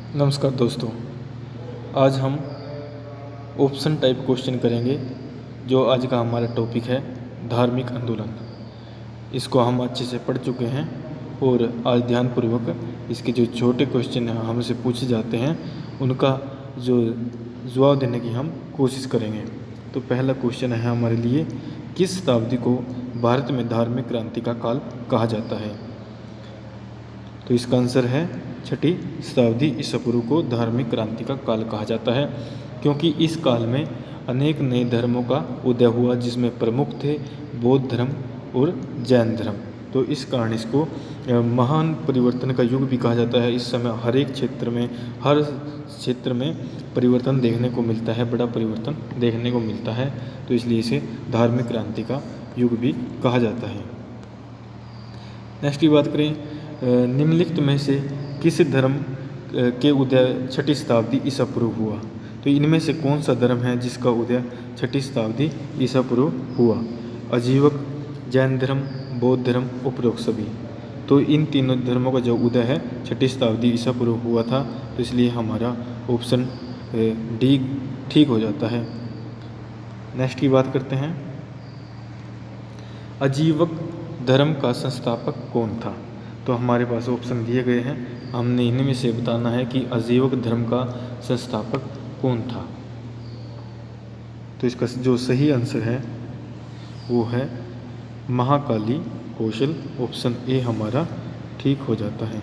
नमस्कार दोस्तों, आज हम ऑप्शन टाइप क्वेश्चन करेंगे। जो आज का हमारा टॉपिक है धार्मिक आंदोलन। इसको हम अच्छे से पढ़ चुके हैं और आज ध्यानपूर्वक इसके जो छोटे क्वेश्चन हमसे पूछे जाते हैं उनका जो जवाब देने की हम कोशिश करेंगे। तो पहला क्वेश्चन है हमारे लिए, किस शताब्दी को भारत में धार्मिक क्रांति का काल कहा जाता है? तो इसका आंसर है छठी शताब्दी ईसा पूर्व को धार्मिक क्रांति का काल कहा जाता है, क्योंकि इस काल में अनेक नए धर्मों का उदय हुआ, जिसमें प्रमुख थे बौद्ध धर्म और जैन धर्म। तो इस कारण इसको महान परिवर्तन का युग भी कहा जाता है। इस समय हर क्षेत्र में परिवर्तन देखने को मिलता है, बड़ा परिवर्तन देखने को मिलता है। तो इसलिए इसे धार्मिक क्रांति का युग भी कहा जाता है। नेक्स्ट की बात करें, निम्नलिखित में से किस धर्म के उदय छठी शताब्दी ईसा पूर्व हुआ? तो इनमें से कौन सा धर्म है जिसका उदय छठी शताब्दी ईसा पूर्व हुआ? अजीवक, जैन धर्म, बौद्ध धर्म, उपरोक्त सभी। तो इन तीनों धर्मों का जो उदय है छठी शताब्दी ईसा पूर्व हुआ था। तो इसलिए हमारा ऑप्शन डी ठीक हो जाता है। नेक्स्ट की बात करते हैं, अजीवक धर्म का संस्थापक कौन था? तो हमारे पास ऑप्शन दिए गए हैं, हमने इनमें से बताना है कि अजीवक धर्म का संस्थापक कौन था। तो इसका जो सही आंसर है वो है महाकाली कौशल। ऑप्शन ए हमारा ठीक हो जाता है।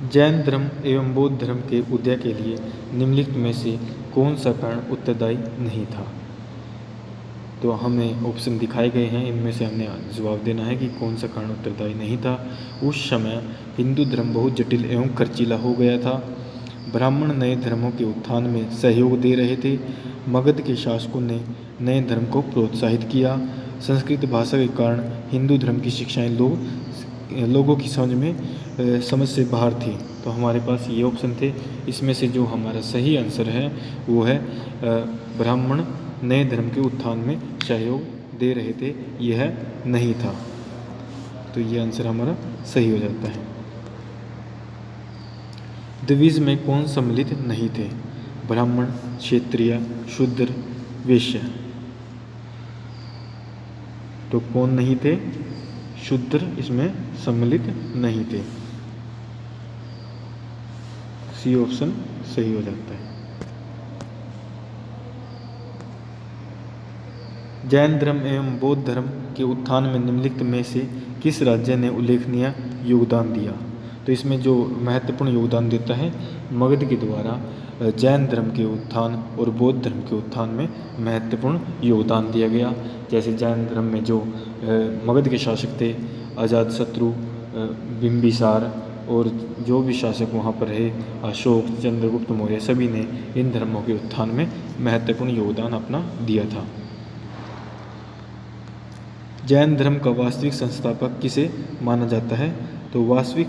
जैन धर्म एवं बौद्ध धर्म के उदय के लिए निम्नलिखित में से कौन सा कारण उत्तरदायी नहीं था? तो हमें ऑप्शन दिखाए गए हैं, इनमें से हमने जवाब देना है कि कौन सा कारण उत्तरदायी नहीं था। उस समय हिंदू धर्म बहुत जटिल एवं खर्चीला हो गया था। ब्राह्मण नए धर्मों के उत्थान में सहयोग दे रहे थे। मगध के शासकों ने नए धर्म को प्रोत्साहित किया। संस्कृत भाषा के कारण हिंदू धर्म की शिक्षाएं लोगों की समझ से बाहर थी। तो हमारे पास ये ऑप्शन थे। इसमें से जो हमारा सही आंसर है वो है ब्राह्मण नए धर्म के उत्थान में सहयोग दे रहे थे, यह नहीं था। तो ये आंसर हमारा सही हो जाता है। द्विज में कौन सम्मिलित नहीं थे? ब्राह्मण, क्षत्रिय, शूद्र, वैश्य। तो कौन नहीं थे? शूद्र इसमें सम्मिलित नहीं थे। सी ऑप्शन सही हो जाता है। जैन धर्म एवं बौद्ध धर्म के उत्थान में निम्नलिखित में से किस राज्य ने उल्लेखनीय योगदान दिया? तो इसमें जो महत्वपूर्ण योगदान देता है मगध के द्वारा जैन धर्म के उत्थान और बौद्ध धर्म के उत्थान में महत्वपूर्ण योगदान दिया गया। जैसे जैन धर्म में जो मगध के शासक थे, अजातशत्रु, बिंबिसार और जो भी शासक वहाँ पर रहे, अशोक, चंद्रगुप्त मौर्य, सभी ने इन धर्मों के उत्थान में महत्वपूर्ण योगदान अपना दिया था। जैन धर्म का वास्तविक संस्थापक किसे माना जाता है? तो वास्तविक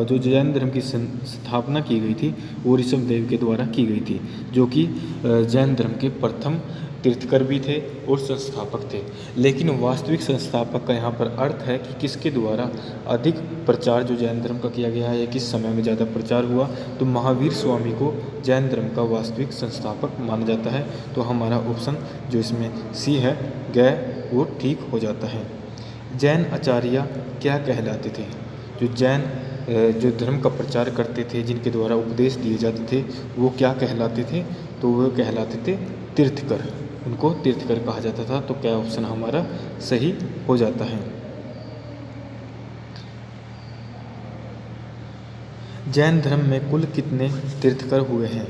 जो जैन धर्म की स्थापना की गई थी वो ऋषभदेव के द्वारा की गई थी, जो कि जैन धर्म के प्रथम तीर्थकर भी थे और संस्थापक थे। लेकिन वास्तविक संस्थापक का यहाँ पर अर्थ है कि किसके द्वारा अधिक प्रचार जो जैन धर्म का किया गया है या किस समय में ज़्यादा प्रचार हुआ। तो महावीर स्वामी को जैन धर्म का वास्तविक संस्थापक माना जाता है। तो हमारा ऑप्शन जो इसमें सी है गए वो ठीक हो जाता है। जैन आचार्य क्या कहलाते थे? जो धर्म का प्रचार करते थे, जिनके द्वारा उपदेश दिए जाते थे, वो क्या कहलाते थे? तो वो कहलाते थे तीर्थकर। उनको तीर्थकर कहा जाता था। तो क्या ऑप्शन हमारा सही हो जाता है। जैन धर्म में कुल कितने तीर्थकर हुए हैं?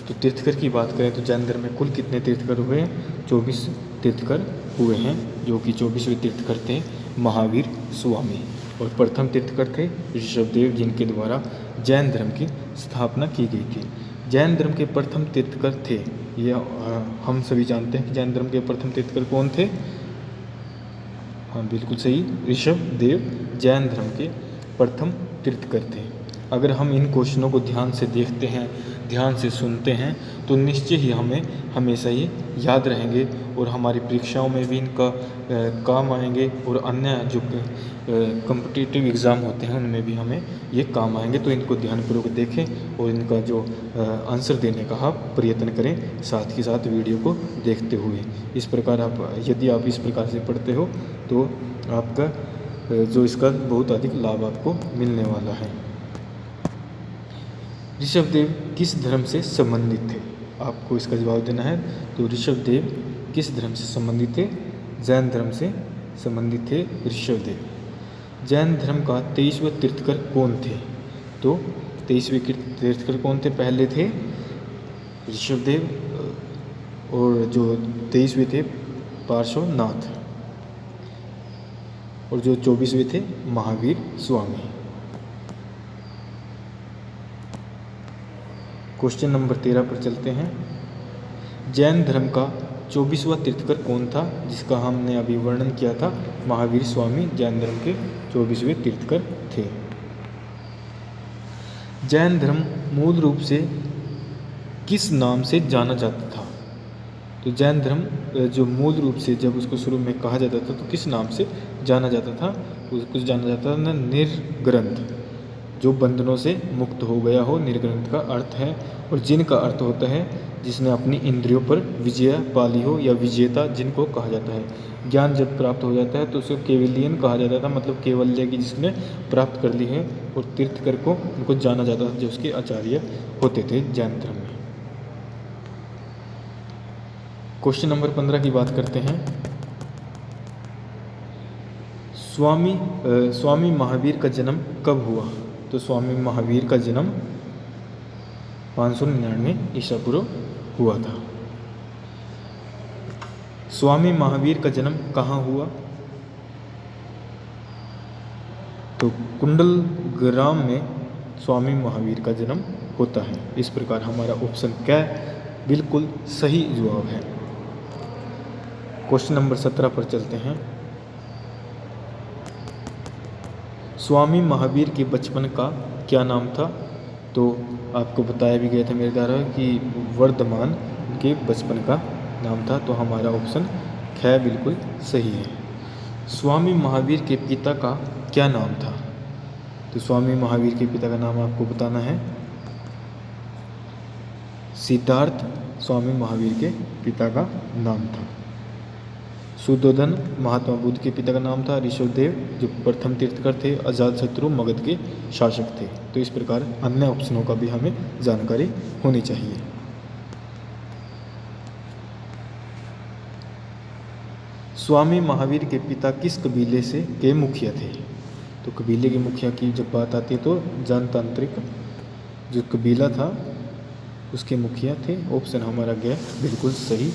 तो तीर्थकर की बात करें तो जैन धर्म में कुल कितने तीर्थकर हुए हैं? 24 तीर्थकर हुए हैं, जो कि 24वें तीर्थकर थे महावीर स्वामी। और प्रथम तीर्थकर थे ऋषभदेव, जिनके द्वारा जैन धर्म की स्थापना की गई थी। जैन धर्म के प्रथम तीर्थकर थे, ये हम सभी जानते हैं कि जैन धर्म के प्रथम तीर्थकर कौन थे? हाँ, बिल्कुल सही, ऋषभदेव जैन धर्म के प्रथम तीर्थकर थे। अगर हम इन क्वेश्चनों को ध्यान से देखते हैं ध्यान से सुनते हैं तो निश्चय ही हमें हमेशा ये याद रहेंगे और हमारी परीक्षाओं में भी इनका काम आएंगे और अन्य जो कॉम्पिटिटिव एग्ज़ाम होते हैं उनमें भी हमें ये काम आएंगे। तो इनको ध्यानपूर्वक देखें और इनका जो आंसर देने का आप प्रयत्न करें, साथ ही साथ वीडियो को देखते हुए। इस प्रकार यदि आप इस प्रकार से पढ़ते हो तो आपका जो इसका बहुत अधिक लाभ आपको मिलने वाला है। ऋषभदेव किस धर्म से संबंधित थे? आपको इसका जवाब देना है। तो ऋषभदेव किस धर्म से संबंधित थे? जैन धर्म से संबंधित थे ऋषभदेव। जैन धर्म का 23वें तीर्थकर कौन थे? तो 23वें तीर्थकर कौन थे? पहले थे ऋषभदेव और जो 23वें थे पार्श्वनाथ और जो 24वें थे महावीर स्वामी। क्वेश्चन नंबर 13 पर चलते हैं। जैन धर्म का 24वां तीर्थकर कौन था? जिसका हमने अभी वर्णन किया था, महावीर स्वामी जैन धर्म के 24वें तीर्थकर थे। जैन धर्म मूल रूप से किस नाम से जाना जाता था? तो जैन धर्म जो मूल रूप से जब उसको शुरू में कहा जाता था तो किस नाम से जाना जाता था? उसको जाना जाता था निर्ग्रंथ, जो बंधनों से मुक्त हो गया हो। निर्ग्रंथ का अर्थ है, और जिन का अर्थ होता है जिसने अपनी इंद्रियों पर विजय पाली हो, या विजेता जिनको कहा जाता है। ज्ञान जब प्राप्त हो जाता है तो उसे केवलियन कहा जाता था, मतलब केवल्य की जिसने प्राप्त कर ली है। और तीर्थकर को उनको जाना जाता था जो उसके आचार्य होते थे जैन धर्म में। क्वेश्चन नंबर 15 की बात करते हैं। स्वामी महावीर का जन्म कब हुआ? तो स्वामी महावीर का जन्म 599 ईसा पूर्व हुआ था। स्वामी महावीर का जन्म कहाँ हुआ? तो कुंडल ग्राम में स्वामी महावीर का जन्म होता है। इस प्रकार हमारा ऑप्शन क्या बिल्कुल सही जवाब है। क्वेश्चन नंबर 17 पर चलते हैं। स्वामी महावीर के बचपन का क्या नाम था? तो आपको बताया भी गया था मेरे द्वारा कि वर्धमान के बचपन का नाम था। तो हमारा ऑप्शन ख बिल्कुल सही है। स्वामी महावीर के पिता का क्या नाम था? तो स्वामी महावीर के पिता का नाम आपको बताना है सिद्धार्थ। स्वामी महावीर के पिता का नाम था। शुद्धोधन महात्मा बुद्ध के पिता का नाम था। ऋषभदेव जो प्रथम तीर्थकर थे। अजातशत्रु मगध के शासक थे। तो इस प्रकार अन्य ऑप्शनों का भी हमें जानकारी होनी चाहिए। स्वामी महावीर के पिता किस कबीले से के मुखिया थे? तो कबीले के मुखिया की जब बात आती है तो जनतांत्रिक जो कबीला था उसके मुखिया थे। ऑप्शन हमारा गया बिल्कुल सही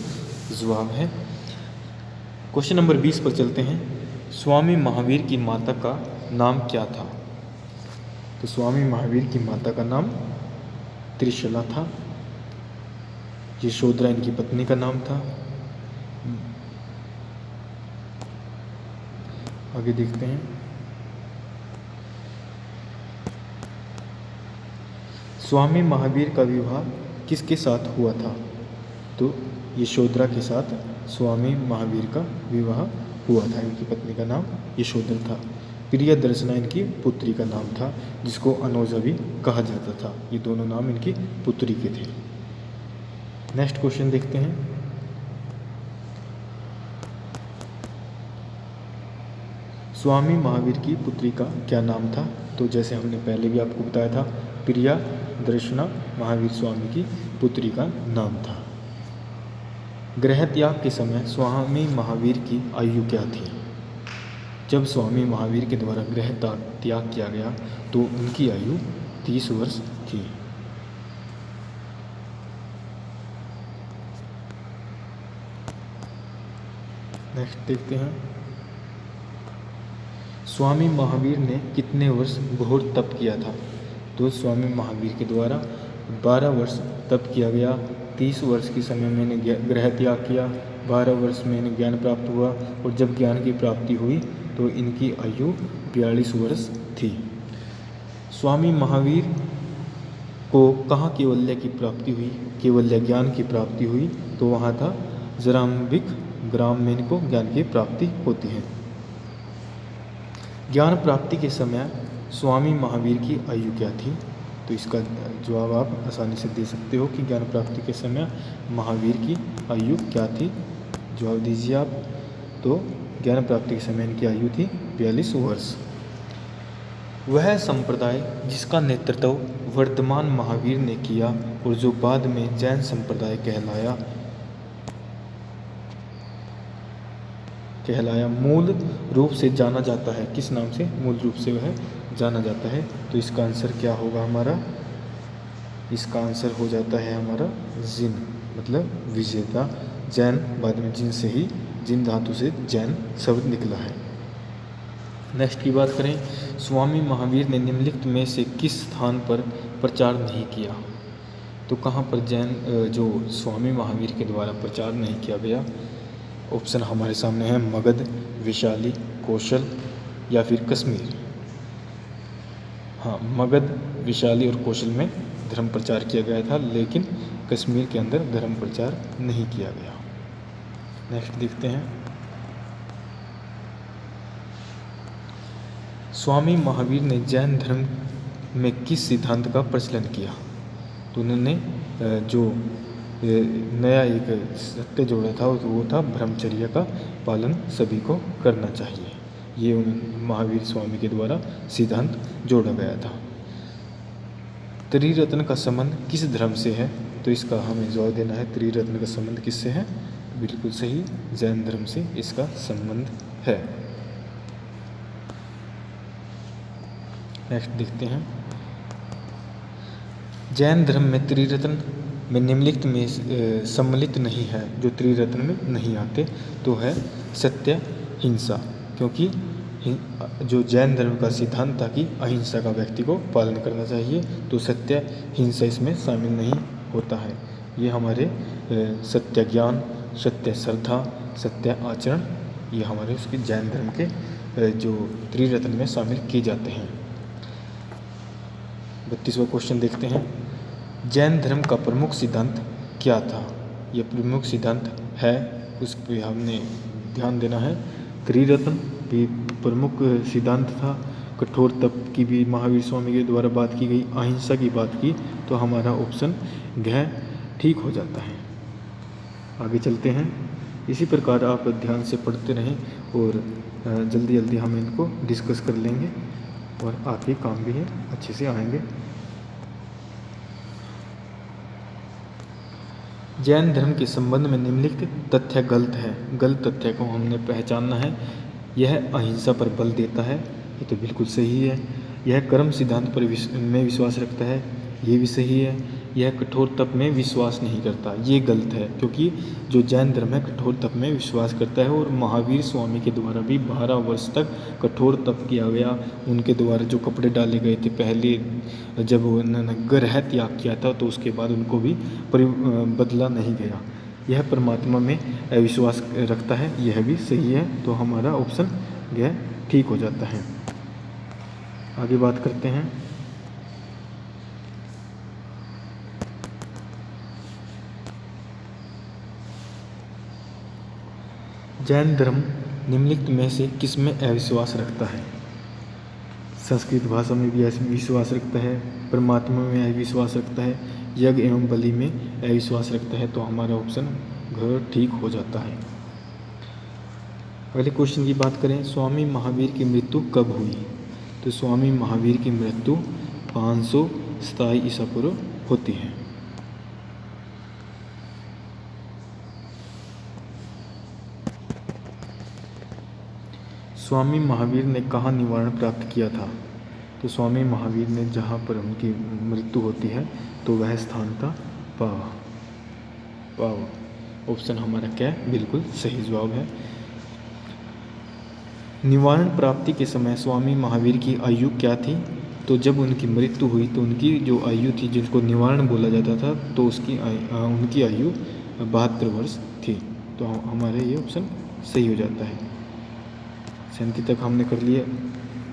जवाब है। क्वेश्चन नंबर 20 पर चलते हैं। स्वामी महावीर की माता का नाम क्या था? तो स्वामी महावीर की माता का नाम त्रिशला था। यशोधरा इनकी पत्नी का नाम था। आगे देखते हैं। स्वामी महावीर का विवाह किसके साथ हुआ था? तो यशोधरा के साथ स्वामी महावीर का विवाह हुआ था। इनकी पत्नी का नाम यशोधरा था। प्रिया दर्शना इनकी पुत्री का नाम था, जिसको अनोजा भी कहा जाता था। ये दोनों नाम इनकी पुत्री के थे। नेक्स्ट क्वेश्चन देखते हैं। स्वामी महावीर की पुत्री का क्या नाम था? तो जैसे हमने पहले भी आपको बताया था, प्रिया दर्शना महावीर स्वामी की पुत्री का नाम था। गृह त्याग के समय स्वामी महावीर की आयु क्या थी? जब स्वामी महावीर के द्वारा गृह त्याग किया गया तो उनकी आयु 30 वर्ष थी। नेक्स्ट देखते हैं। स्वामी महावीर ने कितने वर्ष घोर तप किया था? तो स्वामी महावीर के द्वारा 12 वर्ष तप किया गया। 30 वर्ष के समय मैंने गृह त्याग किया, 12 वर्ष में इन्हें ज्ञान प्राप्त हुआ, और जब ज्ञान की प्राप्ति हुई तो इनकी आयु 42 वर्ष थी। स्वामी महावीर को कहाँ कैवल्य की प्राप्ति हुई, कैवल्य ज्ञान की प्राप्ति हुई, तो वहाँ था जराम्बिक ग्राम में इनको ज्ञान की प्राप्ति होती है। ज्ञान प्राप्ति के समय स्वामी महावीर की आयु क्या थी? तो इसका जवाब आप आसानी से दे सकते हो कि ज्ञान प्राप्ति के समय महावीर की आयु क्या थी। जवाब दीजिए आप। तो ज्ञान प्राप्ति के समय इनकी आयु थी 42 वर्ष। वह संप्रदाय जिसका नेतृत्व वर्तमान महावीर ने किया और जो बाद में जैन संप्रदाय कहलाया मूल रूप से जाना जाता है। किस नाम से मूल रूप से वह जाना जाता है? तो इसका आंसर क्या होगा हमारा? इसका आंसर हो जाता है हमारा जिन, मतलब विजेता। जैन बाद में जिन से ही, जिन धातु से जैन शब्द निकला है। नेक्स्ट की बात करें, स्वामी महावीर ने निम्नलिखित में से किस स्थान पर प्रचार नहीं किया? तो कहाँ पर जैन जो स्वामी महावीर के द्वारा प्रचार नहीं किया गया? ऑप्शन हमारे सामने है मगध, वैशाली, कौशल या फिर कश्मीर। हाँ, मगध, वैशाली और कौशल में धर्म प्रचार किया गया था, लेकिन कश्मीर के अंदर धर्म प्रचार नहीं किया गया। नेक्स्ट देखते हैं, स्वामी महावीर ने जैन धर्म में किस सिद्धांत का प्रचलन किया? तो उन्होंने जो नया एक सत्य जोड़ा था वो था ब्रह्मचर्य का पालन सभी को करना चाहिए। ये महावीर स्वामी के द्वारा सिद्धांत जोड़ा गया था। त्रिरत्न का संबंध किस धर्म से है? तो इसका हमें जवाब देना है, त्रिरत्न का संबंध किससे है? बिल्कुल सही, जैन धर्म से इसका संबंध है। नेक्स्ट देखते हैं, जैन धर्म में त्रिरत्न में निम्नलिखित में सम्मिलित नहीं है, जो त्रिरत्न में नहीं आते, तो है सत्य, हिंसा। क्योंकि जो जैन धर्म का सिद्धांत था कि अहिंसा का व्यक्ति को पालन करना चाहिए, तो सत्य, हिंसा इसमें शामिल नहीं होता है। ये हमारे सत्य ज्ञान, सत्य श्रद्धा, सत्य आचरण, ये हमारे उसके जैन धर्म के जो त्रिरत्न में शामिल किए जाते हैं। 32वां क्वेश्चन देखते हैं, जैन धर्म का प्रमुख सिद्धांत क्या था? ये प्रमुख सिद्धांत है, उस पर हमने ध्यान देना है। त्रिरत्न भी प्रमुख सिद्धांत था। कठोर तप की भी महावीर स्वामी के द्वारा बात की गई, अहिंसा की बात की, तो हमारा ऑप्शन घ ठीक हो जाता है। आगे चलते हैं। इसी प्रकार आप ध्यान से पढ़ते रहें और जल्दी जल्दी हम इनको डिस्कस कर लेंगे और आपके काम भी है अच्छे से आएंगे। जैन धर्म के संबंध में निम्नलिखित तथ्य गलत है। गलत तथ्य को हमने पहचानना है। यह अहिंसा पर बल देता है, ये तो बिल्कुल सही है। यह कर्म सिद्धांत पर में विश्वास रखता है, ये भी सही है। यह कठोर तप में विश्वास नहीं करता, ये गलत है, क्योंकि जो जैन धर्म है कठोर तप में विश्वास करता है और महावीर स्वामी के द्वारा भी 12 वर्ष तक कठोर तप किया गया। उनके द्वारा जो कपड़े डाले गए थे, पहले जब उन्होंने ग्रह त्याग किया था तो उसके बाद उनको भी बदला नहीं गया। यह परमात्मा में अविश्वास रखता है, यह भी सही है। तो हमारा ऑप्शन यह ठीक हो जाता है। आगे बात करते हैं, जैन धर्म निम्नलिखित में से किस में अविश्वास रखता है? संस्कृत भाषा में भी अविश्वास रखता है, परमात्मा में अविश्वास रखता है, यज्ञ एवं बलि में अविश्वास रखता है। तो हमारा ऑप्शन घ ठीक हो जाता है। अगले क्वेश्चन की बात करें, स्वामी महावीर की मृत्यु कब हुई? तो स्वामी महावीर की मृत्यु 527 ईसा पूर्व होती है। स्वामी महावीर ने कहाँ निवारण प्राप्त किया था? तो स्वामी महावीर ने जहाँ पर उनकी मृत्यु होती है तो वह स्थान था पावा। पावा ऑप्शन हमारा क्या है? बिल्कुल सही जवाब है। निवारण प्राप्ति के समय स्वामी महावीर की आयु क्या थी? तो जब उनकी मृत्यु हुई तो उनकी जो आयु थी, जिनको निवारण बोला जाता था, तो उनकी आयु 72 वर्ष थी। तो हमारे ये ऑप्शन सही हो जाता है। 37 तक हमने कर लिया।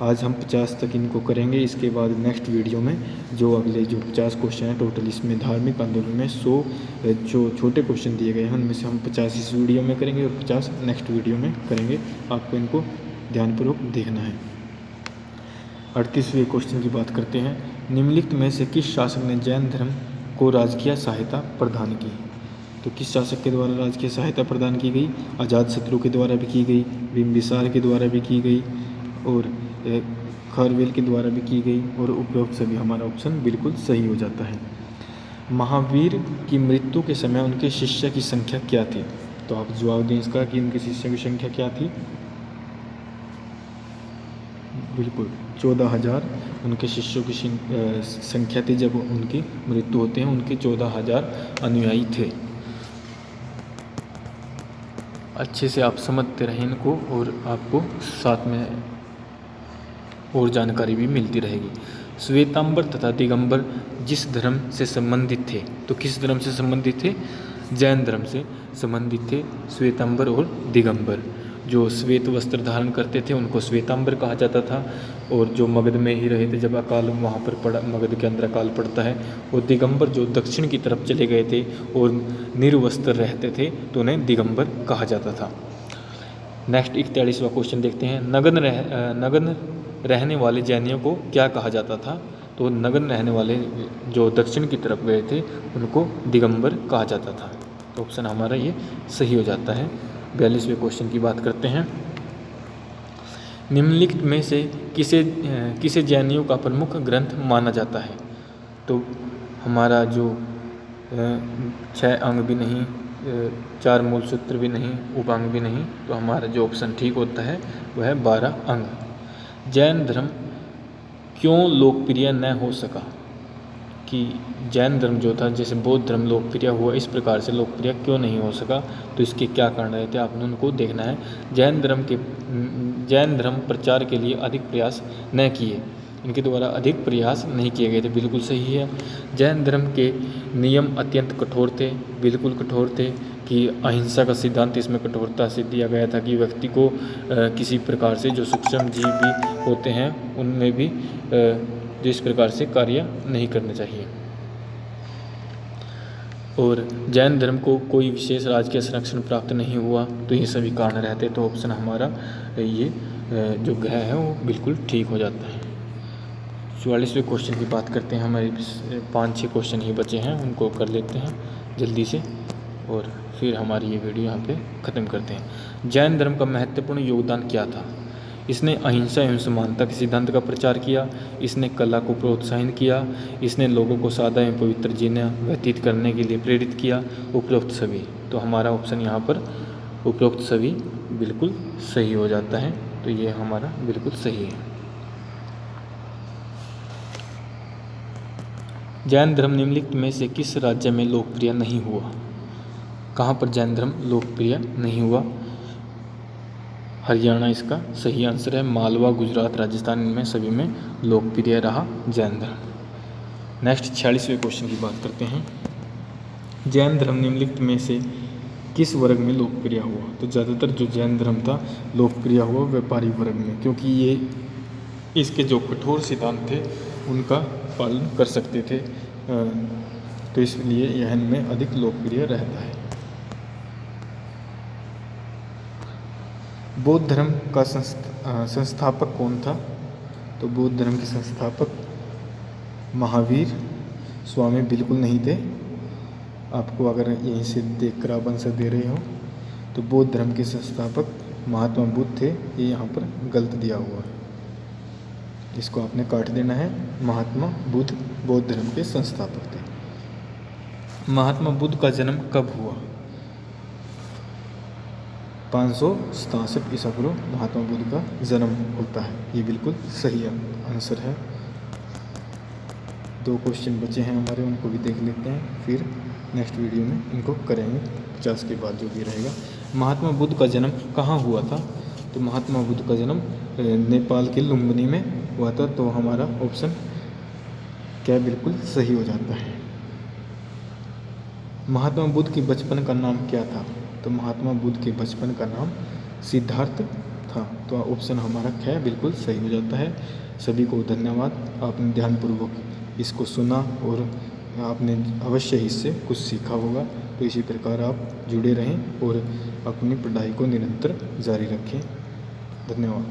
आज हम 50 तक इनको करेंगे। इसके बाद नेक्स्ट वीडियो में जो अगले जो 50 क्वेश्चन हैं टोटल, इसमें धार्मिक आंदोलन में 100 जो छोटे क्वेश्चन दिए गए हैं उनमें से हम 50 इस वीडियो में करेंगे और 50 नेक्स्ट वीडियो में करेंगे। आपको इनको ध्यानपूर्वक देखना है। 38वें क्वेश्चन की बात करते हैं। निम्नलिखित में से किस शासक ने जैन धर्म को राजकीय सहायता प्रदान की? तो किस शासक के द्वारा राजकीय सहायता प्रदान की गई? अजातशत्रु के द्वारा भी की गई, बिंबिसार के द्वारा भी की गई और खारवेल के द्वारा भी की गई और उपरोक्त सभी। हमारा ऑप्शन बिल्कुल सही हो जाता है। महावीर की मृत्यु के समय उनके शिष्य की संख्या क्या थी? तो आप जवाब दें इसका कि उनके शिष्य की संख्या क्या थी। बिल्कुल 14,000 उनके शिष्यों की संख्या थी। जब उनकी मृत्यु होते हैं उनके 14,000 अनुयायी थे। अच्छे से आप समझते रहें इनको और आपको साथ में और जानकारी भी मिलती रहेगी। श्वेतांबर तथा दिगंबर जिस धर्म से संबंधित थे, तो किस धर्म से संबंधित थे? जैन धर्म से संबंधित थे श्वेतांबर और दिगंबर। जो श्वेत वस्त्र धारण करते थे उनको श्वेतांबर कहा जाता था, और जो मगध में ही रहे थे जब अकाल वहाँ पर पड़ा, मगध के अंदर अकाल पड़ता है, और दिगंबर जो दक्षिण की तरफ चले गए थे और निर्वस्त्र रहते थे तो उन्हें दिगंबर कहा जाता था। नेक्स्ट 41वां क्वेश्चन देखते हैं। नग्न रहने वाले जैनियों को क्या कहा जाता था? तो नग्न रहने वाले जो दक्षिण की तरफ गए थे उनको दिगंबर कहा जाता था। तो ऑप्शन हमारा ये सही हो जाता है। 42वें क्वेश्चन की बात करते हैं। निम्नलिखित में से किसे जैनियों का प्रमुख ग्रंथ माना जाता है? तो हमारा जो 6 अंग भी नहीं, 4 मूल सूत्र भी नहीं, उपांग भी नहीं, तो हमारा जो ऑप्शन ठीक होता है वह है 12 अंग। जैन धर्म क्यों लोकप्रिय न हो सका? कि जैन धर्म जो था, जैसे बौद्ध धर्म लोकप्रिय हुआ, इस प्रकार से लोकप्रिय क्यों नहीं हो सका? तो इसके क्या कारण रहे थे आपने उनको देखना है। जैन धर्म प्रचार के लिए अधिक प्रयास न किए, इनके द्वारा अधिक प्रयास नहीं किए गए थे। बिल्कुल सही है। जैन धर्म के नियम अत्यंत कठोर थे, बिल्कुल कठोर थे, कि अहिंसा का सिद्धांत इसमें कठोरता से दिया गया था कि व्यक्ति को किसी प्रकार से जो सूक्ष्म जीव भी होते हैं उनमें भी जो इस प्रकार से कार्य नहीं करना चाहिए। और जैन धर्म को कोई विशेष राजकीय संरक्षण प्राप्त नहीं हुआ, तो ये सभी कारण रहते। तो ऑप्शन हमारा ये जो ग्रह है वो बिल्कुल ठीक हो जाता है। 44वें क्वेश्चन की बात करते हैं। हमारे 5-6 क्वेश्चन ही बचे हैं, उनको कर लेते हैं जल्दी से और फिर हमारी ये वीडियो यहाँ पे ख़त्म करते हैं। जैन धर्म का महत्वपूर्ण योगदान क्या था? इसने अहिंसा एवं समानता के सिद्धांत का प्रचार किया, इसने कला को प्रोत्साहित किया, इसने लोगों को सादा एवं पवित्र जीवन व्यतीत करने के लिए प्रेरित किया, उपरोक्त सभी। तो हमारा ऑप्शन यहाँ पर उपरोक्त सभी बिल्कुल सही हो जाता है। तो ये हमारा बिल्कुल सही है। जैन धर्म निम्नलिखित में से किस राज्य में लोकप्रिय नहीं हुआ? कहाँ पर जैन धर्म लोकप्रिय नहीं हुआ? हरियाणा इसका सही आंसर है। मालवा, गुजरात, राजस्थान, इनमें सभी में लोकप्रिय रहा जैन धर्म। नेक्स्ट 46वें क्वेश्चन की बात करते हैं। जैन धर्म निम्नलिखित में से किस वर्ग में लोकप्रिय हुआ? तो ज़्यादातर जो जैन धर्म था लोकप्रिय हुआ व्यापारी वर्ग में, क्योंकि ये इसके जो कठोर सिद्धांत थे उनका पालन कर सकते थे, तो इसलिए यह इनमें अधिक लोकप्रिय रहता है। बौद्ध धर्म का संस्थापक कौन था? तो बौद्ध धर्म के संस्थापक महावीर स्वामी बिल्कुल नहीं थे। आपको अगर यहीं से देखकर आप आंसर दे रहे हो तो बौद्ध धर्म के संस्थापक महात्मा बुद्ध थे। ये यहाँ पर गलत दिया हुआ है, इसको आपने काट देना है। महात्मा बुद्ध बौद्ध धर्म के संस्थापक थे। महात्मा बुद्ध का जन्म कब हुआ? 567 ईसा पूर्व महात्मा बुद्ध का जन्म होता है। ये बिल्कुल सही आंसर है। 2 क्वेश्चन बचे हैं हमारे, उनको भी देख लेते हैं, फिर नेक्स्ट वीडियो में इनको करेंगे 50 के बाद जो भी रहेगा। महात्मा बुद्ध का जन्म कहाँ हुआ था? तो महात्मा बुद्ध का जन्म नेपाल के लुम्बिनी में हुआ था। तो हमारा ऑप्शन क्या बिल्कुल सही हो जाता है। महात्मा बुद्ध के बचपन का नाम क्या था? तो महात्मा बुद्ध के बचपन का नाम सिद्धार्थ था। तो ऑप्शन हमारा ख बिल्कुल सही हो जाता है। सभी को धन्यवाद, आपने ध्यानपूर्वक इसको सुना और आपने अवश्य ही इससे कुछ सीखा होगा। तो इसी प्रकार आप जुड़े रहें और अपनी पढ़ाई को निरंतर जारी रखें। धन्यवाद।